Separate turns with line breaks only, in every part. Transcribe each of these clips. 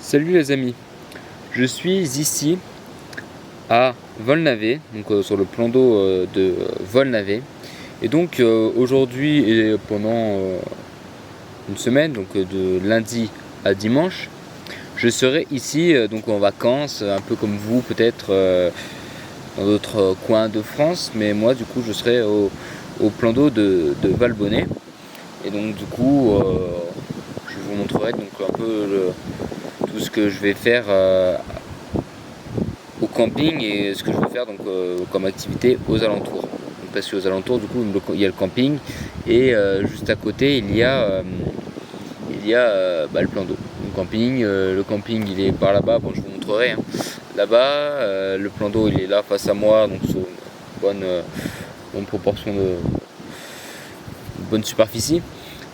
Salut les amis, je suis ici à Volnavé, donc sur le plan d'eau de Volnavé. Et donc aujourd'hui et pendant une semaine, donc de lundi à dimanche, je serai ici donc en vacances, un peu comme vous peut-être dans d'autres coins de France, mais moi du coup je serai au plan d'eau de Valbonnet. Et donc du coup je vous montrerai donc un peu tout ce que je vais faire au camping et ce que je vais faire donc comme activité aux alentours. Donc, parce qu'aux alentours du coup il y a le camping et juste à côté il y a le plan d'eau. Le camping il est par là-bas, bon je vous montrerai hein. Là-bas, le plan d'eau il est là face à moi, donc sur une bonne proportion de bonne superficie.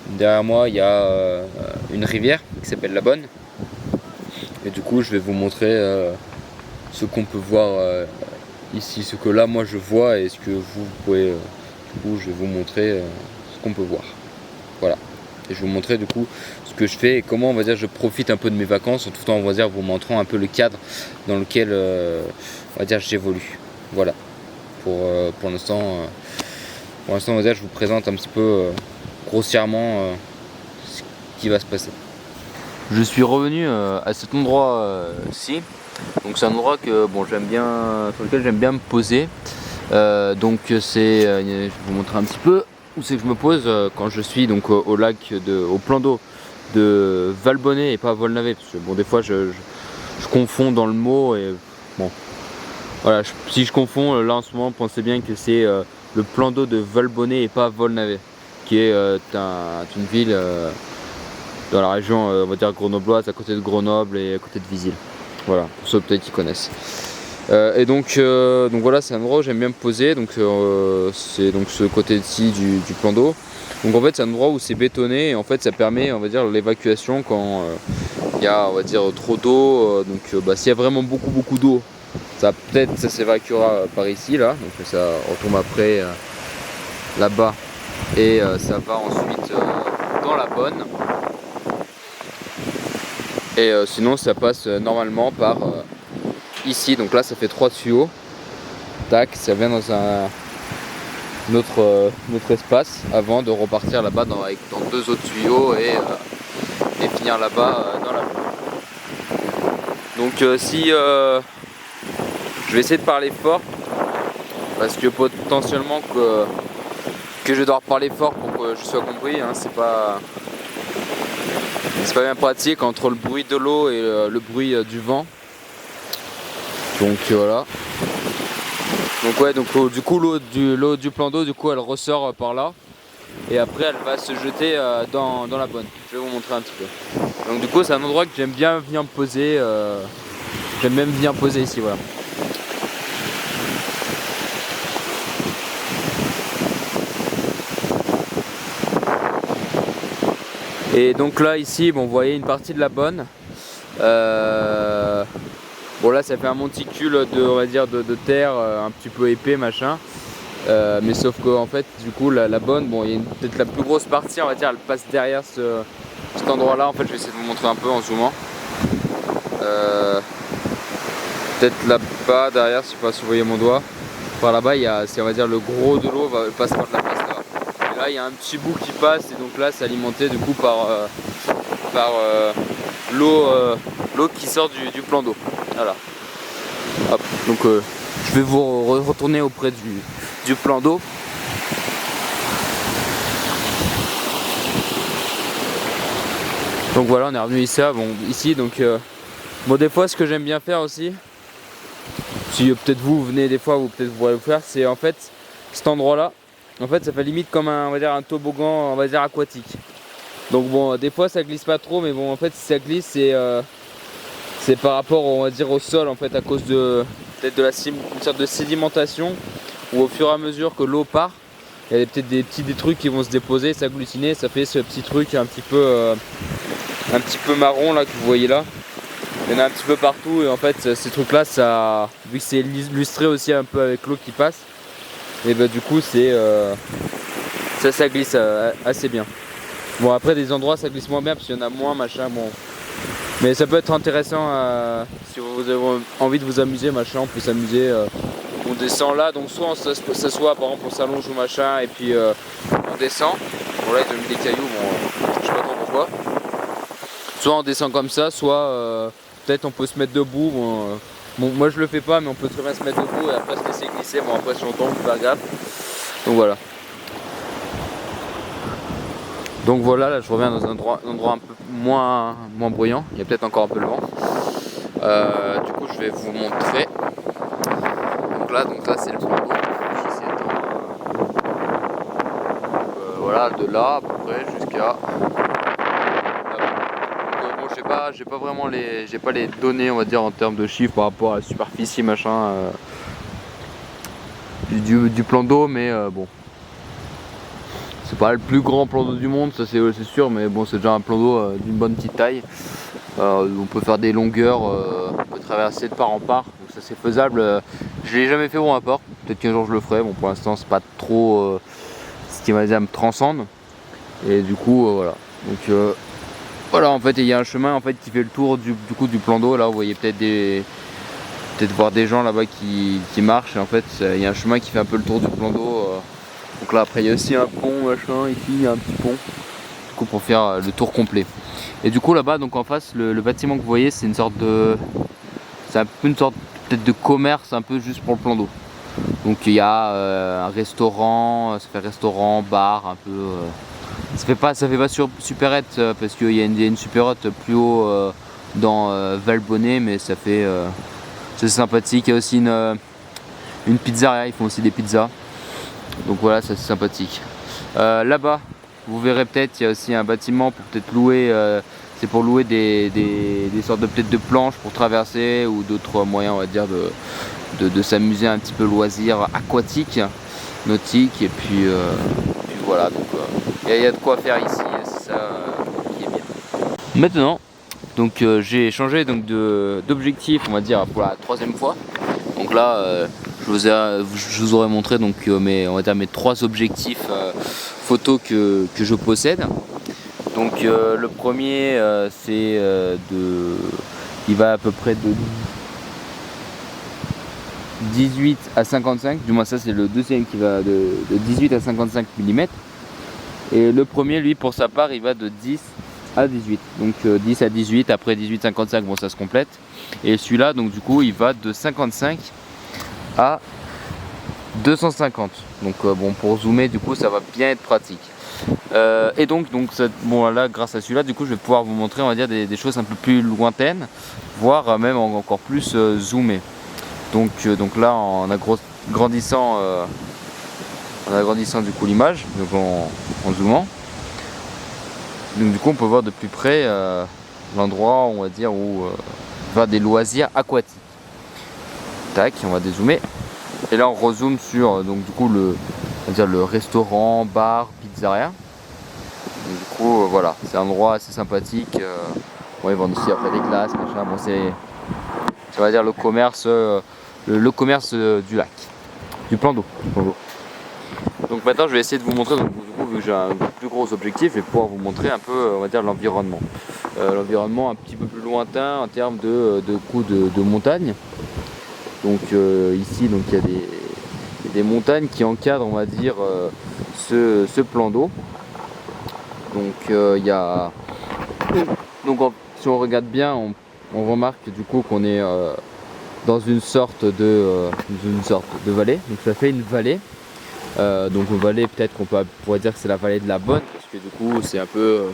Derrière moi il y a une rivière qui s'appelle la Bonne. Et du coup je vais vous montrer ce qu'on peut voir ici, ce que là moi je vois et ce que vous pouvez, du coup je vais vous montrer ce qu'on peut voir. Voilà. Et je vais vous montrer du coup ce que je fais et comment on va dire je profite un peu de mes vacances en tout temps on va dire vous montrant un peu le cadre dans lequel on va dire j'évolue. Voilà. Pour l'instant on va dire je vous présente un petit peu grossièrement ce qui va se passer. Je suis revenu à cet endroit-ci. Donc c'est un endroit que bon j'aime bien, sur lequel j'aime bien me poser. Donc c'est, je vais vous montrer un petit peu où c'est que je me pose quand je suis donc au plan d'eau de Valbonnet et pas Volnavé, parce que bon des fois je confonds dans le mot et bon voilà, si je confonds là en ce moment pensez bien que c'est le plan d'eau de Valbonnet et pas Volnavé, qui est une ville dans la région on va dire grenobloise, à côté de Grenoble et à côté de Visil. Voilà, pour ceux peut-être qui connaissent. Et donc voilà, c'est un endroit où j'aime bien me poser. Donc c'est donc ce côté-ci du plan d'eau. Donc en fait c'est un endroit où c'est bétonné et en fait ça permet on va dire l'évacuation quand il y a on va dire trop d'eau. S'il y a vraiment beaucoup d'eau, ça s'évacuera par ici là. Donc ça retombe après là-bas et ça va ensuite dans la Bonne. Et sinon ça passe normalement par ici, donc là ça fait 3 tuyaux, tac, ça vient dans notre espace avant de repartir là-bas dans 2 autres tuyaux et finir là-bas dans la boue. Donc si je vais essayer de parler fort parce que potentiellement que je dois parler fort pour que je sois compris, hein, c'est pas bien pratique entre le bruit de l'eau et le bruit du vent. Donc voilà. Donc ouais, donc du coup l'eau du plan d'eau du coup elle ressort par là et après elle va se jeter dans la Bonne. Je vais vous montrer un petit peu. Donc du coup c'est un endroit que j'aime bien venir me poser. J'aime même venir me poser ici, voilà. Et donc là ici bon vous voyez une partie de la Bonne. Bon là ça fait un monticule de, on va dire, de terre un petit peu épais machin. Mais sauf que en fait du coup la Bonne, bon il y a peut-être la plus grosse partie on va dire elle passe derrière cet endroit là. En fait je vais essayer de vous montrer un peu en zoomant. Peut-être là-bas derrière, je sais pas si vous voyez mon doigt. Par là-bas il y a, on va dire le gros de l'eau passe par la place là. Et là il y a un petit bout qui passe et donc là c'est alimenté du coup par l'eau qui sort du plan d'eau. Voilà. Hop. Donc je vais vous retourner auprès du plan d'eau. Donc voilà, on est revenu ici. Donc bon des fois ce que j'aime bien faire aussi, si peut-être vous venez des fois ou peut-être vous pourrez le faire, c'est en fait cet endroit là. En fait ça fait limite comme on va dire un toboggan on va dire aquatique. Donc bon des fois ça glisse pas trop mais bon en fait si ça glisse c'est par rapport on va dire au sol en fait à cause de peut-être une sorte de sédimentation où au fur et à mesure que l'eau part il y a peut-être des trucs qui vont se déposer, s'agglutiner, ça fait ce petit truc un petit peu marron là que vous voyez là. Il y en a un petit peu partout et en fait ces trucs là ça, vu que c'est illustré aussi un peu avec l'eau qui passe, et bah du coup ça glisse assez bien. Bon après des endroits ça glisse moins bien parce qu'il y en a moins machin, bon Mais ça peut être intéressant si vous avez envie de vous amuser, machin, on peut s'amuser. On descend là, donc soit on s'assoit par exemple on s'allonge ou machin et puis on descend. Bon là ils ont mis des cailloux, bon je sais pas trop pourquoi. Soit on descend comme ça, soit peut-être on peut se mettre debout. Bon, moi je le fais pas mais on peut très bien se mettre debout et après se laisser glisser. Bon après si on tombe, faut faire gaffe. Donc voilà. Donc voilà, là je reviens dans un endroit un peu moins bruyant. Il y a peut-être encore un peu le vent. Du coup je vais vous montrer. Donc là c'est le Plando. Voilà, de là à peu près jusqu'à. Bon, j'ai pas vraiment les données, on va dire, en termes de chiffres par rapport à la superficie machin du plan d'eau, mais bon. C'est pas le plus grand plan d'eau du monde, ça c'est sûr, mais bon, c'est déjà un plan d'eau d'une bonne petite taille. On peut faire des longueurs, on peut traverser de part en part, donc ça c'est faisable. Je l'ai jamais fait pour ma part, peut-être qu'un jour je le ferai. Bon, pour l'instant c'est pas trop ce qui va dire me transcende, et du coup voilà. Donc voilà, en fait il y a un chemin en fait qui fait le tour du plan d'eau. Là vous voyez peut-être voir des gens là-bas qui marchent, et en fait il y a un chemin qui fait un peu le tour du plan d'eau. Donc là après il y a aussi un pont machin, ici il y a un petit pont, du coup pour faire le tour complet. Et du coup là-bas, donc en face, le bâtiment que vous voyez, c'est une sorte de, c'est un peu une sorte peut-être de commerce, un peu juste pour le plan d'eau. Donc il y a un restaurant, ça fait restaurant, bar, un peu. Ça fait pas supérette parce qu'il y a une supérette plus haut dans Valbonnet, mais ça fait c'est sympathique. Il y a aussi une pizzeria, ils font aussi des pizzas. Donc voilà, ça c'est sympathique. Là-bas, vous verrez peut-être, il y a aussi un bâtiment pour peut-être louer, c'est pour louer des sortes de peut-être de planches pour traverser ou d'autres moyens, on va dire, de s'amuser un petit peu, loisirs aquatiques, nautiques, et puis voilà, donc il y a de quoi faire ici, c'est ça qui est bien. Maintenant, donc j'ai changé donc d'objectif, on va dire, pour la 3e fois. Donc là, je vous aurais montré donc on va dire mes 3 objectifs photos que je possède. Donc le premier c'est il va à peu près de 18 à 55, du moins ça c'est le deuxième qui va de 18 à 55 mm. Et le premier, lui, pour sa part, il va de 10 à 18. Donc 10 à 18, après 18-55, bon ça se complète. Et celui-là, donc du coup, il va de 55 à 250. Donc bon, pour zoomer, du coup, ça va bien être pratique. Et donc bon là, grâce à celui-là, du coup, je vais pouvoir vous montrer, on va dire, des choses un peu plus lointaines, voire même encore plus zoomées. Donc là, en agrandissant du coup l'image, donc en zoomant, donc du coup on peut voir de plus près l'endroit, on va dire, où va des loisirs aquatiques. Tac, on va dézoomer. Et là on rezoome sur donc du coup on va dire le restaurant, bar, pizzeria. Donc, du coup voilà, c'est un endroit assez sympathique. Bon, ils vendent aussi après des glaces, machin. Bon, c'est on va dire le commerce, le commerce du lac, du plan d'eau. Donc maintenant je vais essayer de vous montrer, donc, du coup, vu que j'ai un plus gros objectif, je vais pouvoir vous montrer un peu, on va dire, l'environnement. L'environnement un petit peu plus lointain en termes de montagne. Donc ici donc, il y a des montagnes qui encadrent, on va dire, ce plan d'eau. Donc il y a... Donc si on regarde bien, on remarque du coup qu'on est dans une sorte de vallée. Donc ça fait une vallée. Donc une vallée, peut-être qu'on pourrait dire que c'est la vallée de la Bonne, parce que du coup c'est un peu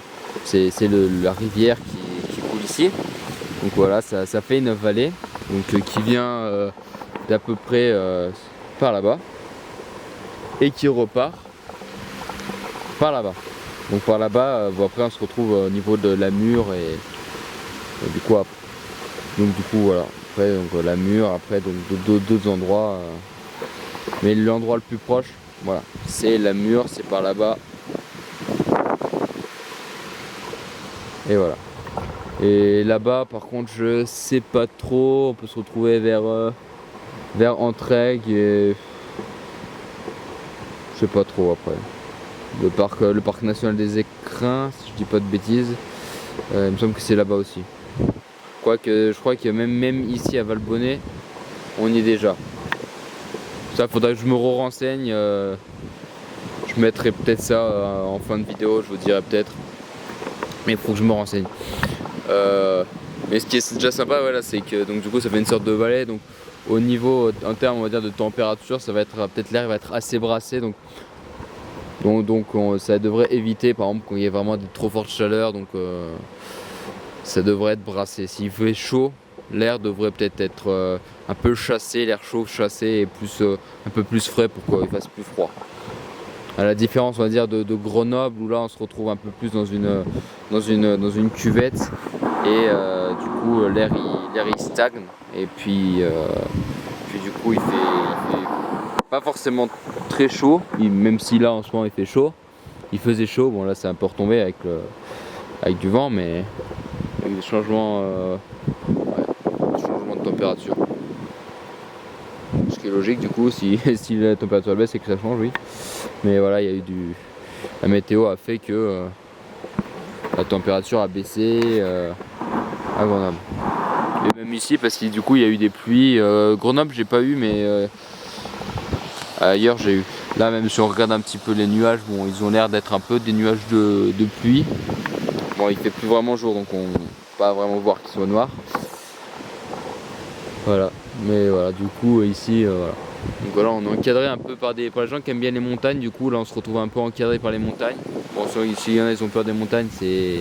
c'est la rivière qui coule ici. Donc voilà, ça fait une vallée donc, qui vient d'à peu près par là-bas et qui repart par là-bas. Donc par là-bas, après on se retrouve au niveau de la Mure et du coup après. Donc du coup voilà, après donc, la Mure, après donc d'autres endroits, mais l'endroit le plus proche, voilà, c'est la Mure, c'est par là-bas. Et voilà. Et là-bas par contre je sais pas trop, on peut se retrouver vers Entraigues et je sais pas trop après. Le parc national des Écrins, si je dis pas de bêtises, il me semble que c'est là-bas aussi. Je crois que même ici à Valbonnet, on y est déjà. Ça, faudrait que je me renseigne. Je mettrai peut-être ça en fin de vidéo, je vous dirai peut-être. Mais il faut que je me renseigne. Mais ce qui est déjà sympa, voilà, c'est que donc du coup ça fait une sorte de vallée. Donc au niveau, en termes on va dire de température, ça va être peut-être l'air va être assez brassé. Ça devrait éviter par exemple quand il y a vraiment de trop fortes chaleurs. Donc ça devrait être brassé. S'il fait chaud, l'air devrait peut-être être un peu chassé, l'air chaud chassé et un peu plus frais pour qu'il fasse plus froid. À la différence on va dire de Grenoble où là on se retrouve un peu plus dans une cuvette et du coup l'air il stagne et puis du coup il fait pas forcément très chaud, même si là en ce moment il fait chaud. Il faisait chaud, bon là c'est un peu retombé avec du vent mais avec des changements de température. Ce qui est logique du coup si la température baisse c'est que ça change, oui. Mais voilà, il y a eu la météo a fait que la température a baissé à Grenoble. Et même ici parce que du coup il y a eu des pluies. Grenoble j'ai pas eu mais ailleurs j'ai eu. Là même si on regarde un petit peu les nuages, bon ils ont l'air d'être un peu des nuages de pluie. Bon il fait plus vraiment jour donc on peut pas vraiment voir qu'il soit noir. Voilà, mais voilà du coup ici voilà. Donc voilà, on est encadré un peu par les gens qui aiment bien les montagnes, du coup là on se retrouve un peu encadré par les montagnes. Bon, s'il y en a ils ont peur des montagnes, c'est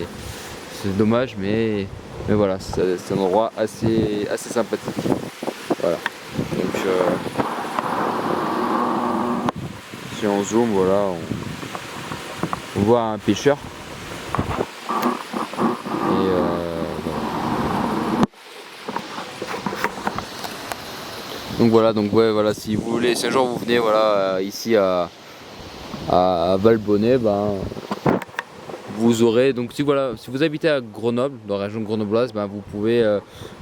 dommage, mais voilà, c'est un endroit assez sympathique. Voilà. Donc si on zoome, voilà, on voit un pêcheur. Et voilà. Donc voilà, si vous voulez, si un jour vous venez voilà ici à Valbonnet, ben vous aurez donc si vous habitez à Grenoble, dans la région grenobloise, ben vous pouvez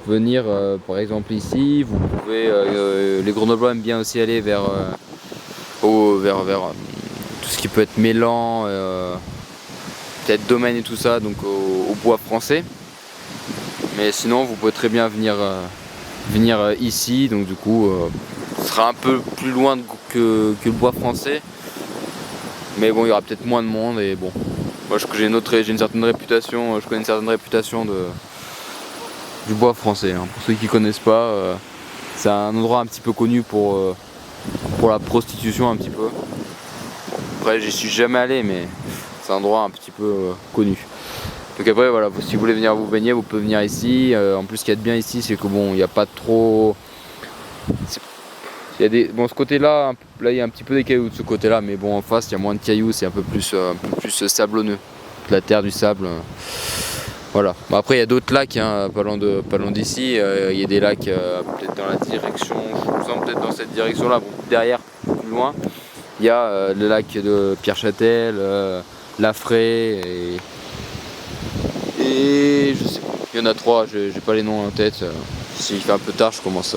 venir par exemple ici. Vous pouvez les Grenoblois aiment bien aussi aller vers tout ce qui peut être Mélan, peut-être Domaine et tout ça, donc au bois français. Mais sinon vous pouvez très bien venir ici, donc du coup ce sera un peu plus loin que le bois français. Mais bon, il y aura peut-être moins de monde et bon. Moi j'ai une certaine réputation, je connais une certaine réputation du bois français. Hein. Pour ceux qui connaissent pas, c'est un endroit un petit peu connu pour la prostitution un petit peu. Après j'y suis jamais allé mais c'est un endroit un petit peu connu. Donc après voilà, si vous voulez venir vous baigner, vous pouvez venir ici. En plus ce qu'il y a de bien ici c'est que bon, il n'y a pas trop. Il y a ce côté-là, là il y a un petit peu des cailloux de ce côté-là, mais bon en face il y a moins de cailloux, c'est un peu plus sablonneux, de la terre, du sable. Voilà. Bon, après il y a d'autres lacs, hein, pas loin d'ici. Il y a des lacs peut-être dans la direction, je vous sens peut-être dans cette direction-là. Bon, derrière, plus loin, il y a le lac de Pierre-Châtel, Laffrey et je sais pas. Il y en a 3, j'ai pas les noms en tête. S'il fait un peu tard, je commence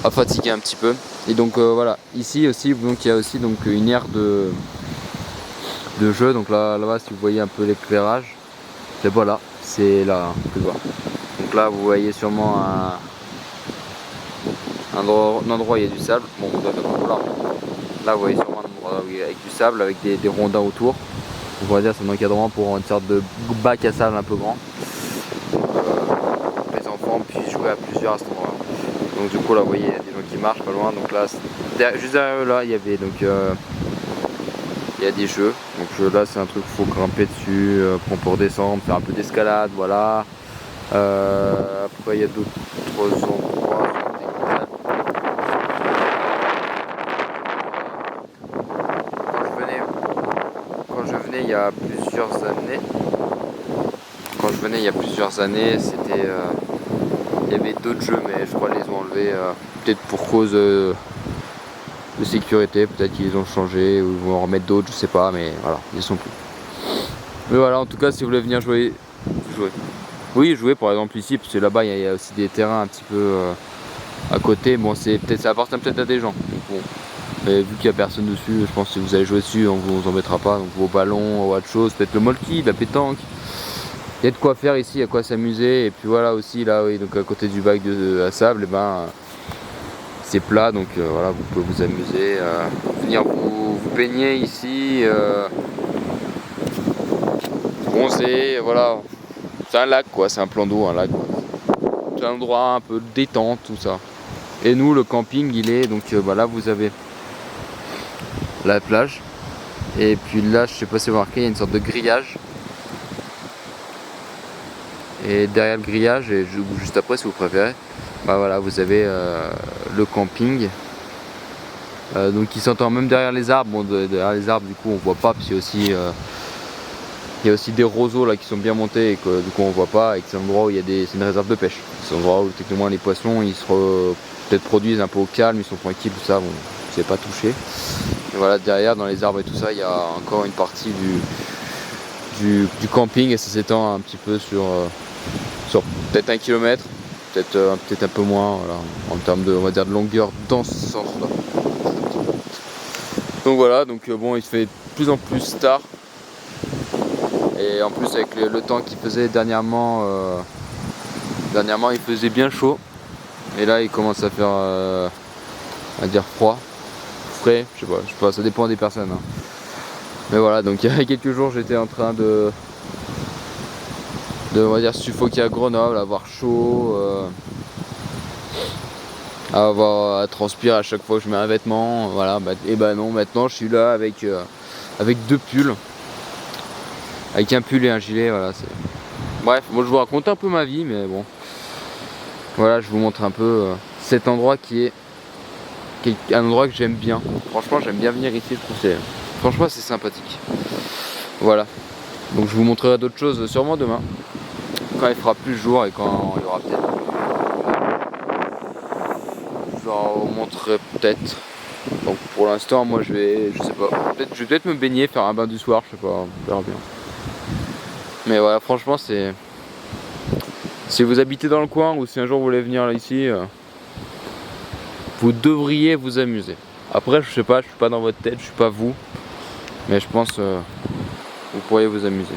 à fatiguer un petit peu. Et donc voilà, ici aussi, donc il y a aussi donc une aire de jeu. Donc là-bas, si vous voyez un peu l'éclairage, c'est voilà, c'est là, hein, plus bas. Donc là, vous voyez sûrement un endroit où il y a du sable. Bon, là, vous voyez sûrement un endroit avec du sable, avec des rondins autour. On pourrait dire c'est un encadrement pour une sorte de bac à sable un peu grand. Les enfants puissent jouer à plusieurs à cet endroit. Donc du coup là vous voyez il y a des gens qui marchent pas loin. Donc là juste derrière eux là il y avait donc il y a des jeux. Donc là c'est un truc faut grimper dessus pour redescendre, faire un peu d'escalade, voilà. Après il y a d'autres endroits. Quand je venais il y a plusieurs années, c'était il y avait d'autres jeux mais je crois qu'ils les ont enlevés peut-être pour cause de sécurité, peut-être qu'ils les ont changés ou ils vont en remettre d'autres, je sais pas, mais voilà, ils sont plus. Mais voilà, en tout cas si vous voulez venir jouer. Oui, jouer par exemple ici, parce que là-bas il y a aussi des terrains un petit peu à côté. Bon ça appartient peut-être à des gens. Donc, bon. Mais vu qu'il n'y a personne dessus, je pense que si vous allez jouer dessus, on vous embêtera pas. Donc vos ballons ou autre chose, peut-être le molki, la pétanque. y a de quoi faire ici, il y a quoi s'amuser. Et puis voilà aussi là, oui, donc à côté du bac à sable, et ben c'est plat, donc voilà, vous pouvez vous amuser, venir vous baigner ici, bronzer, voilà. C'est un lac quoi, c'est un plan d'eau, un lac. C'est un endroit un peu détente, tout ça. Et nous, le camping, il est donc là vous avez la plage. Et puis là, je sais pas si vous remarquez, il y a une sorte de grillage. Et derrière le grillage, et juste après si vous préférez, bah voilà, vous avez le camping. Donc qui s'entend même derrière les arbres. Bon, derrière les arbres, du coup, on voit pas, puis il y a aussi des roseaux là qui sont bien montés et que du coup on voit pas, et que c'est un endroit où c'est une réserve de pêche. C'est un endroit où techniquement les poissons ils se peut-être produisent un peu au calme, ils sont tranquilles, tout ça, bon, c'est pas touché. Et voilà, derrière dans les arbres et tout ça, il y a encore une partie du camping, et ça s'étend un petit peu sur peut-être 1 kilomètre, peut-être un peu moins, voilà, en termes de, on va dire, de longueur dans ce sens-là. Donc voilà, donc bon, il se fait de plus en plus tard. Et en plus avec le temps qu'il faisait dernièrement, il faisait bien chaud. Et là il commence à faire à dire froid, frais, je sais pas, ça dépend des personnes. Hein. Mais voilà, donc il y a quelques jours j'étais en train de on va dire suffoquer à Grenoble, avoir chaud, à transpirer à chaque fois que je mets un vêtement. Voilà, et bah non, maintenant je suis là avec 2 pulls. Avec un pull et un gilet, voilà. Bref, moi je vous raconte un peu ma vie, mais bon. Voilà, je vous montre un peu cet endroit qui est un endroit que j'aime bien. Franchement, j'aime bien venir ici, je trouve franchement c'est sympathique. Voilà. Donc je vous montrerai d'autres choses sûrement demain. Quand il fera plus jour et quand il y aura peut-être. Je vous montrerai peut-être. Donc pour l'instant, moi je sais pas. Je vais peut-être me baigner, faire un bain du soir, je sais pas, on verra bien. Mais voilà, franchement, si vous habitez dans le coin ou si un jour vous voulez venir là ici, vous devriez vous amuser. Après, je sais pas, je suis pas dans votre tête, je suis pas vous, mais je pense vous pourriez vous amuser.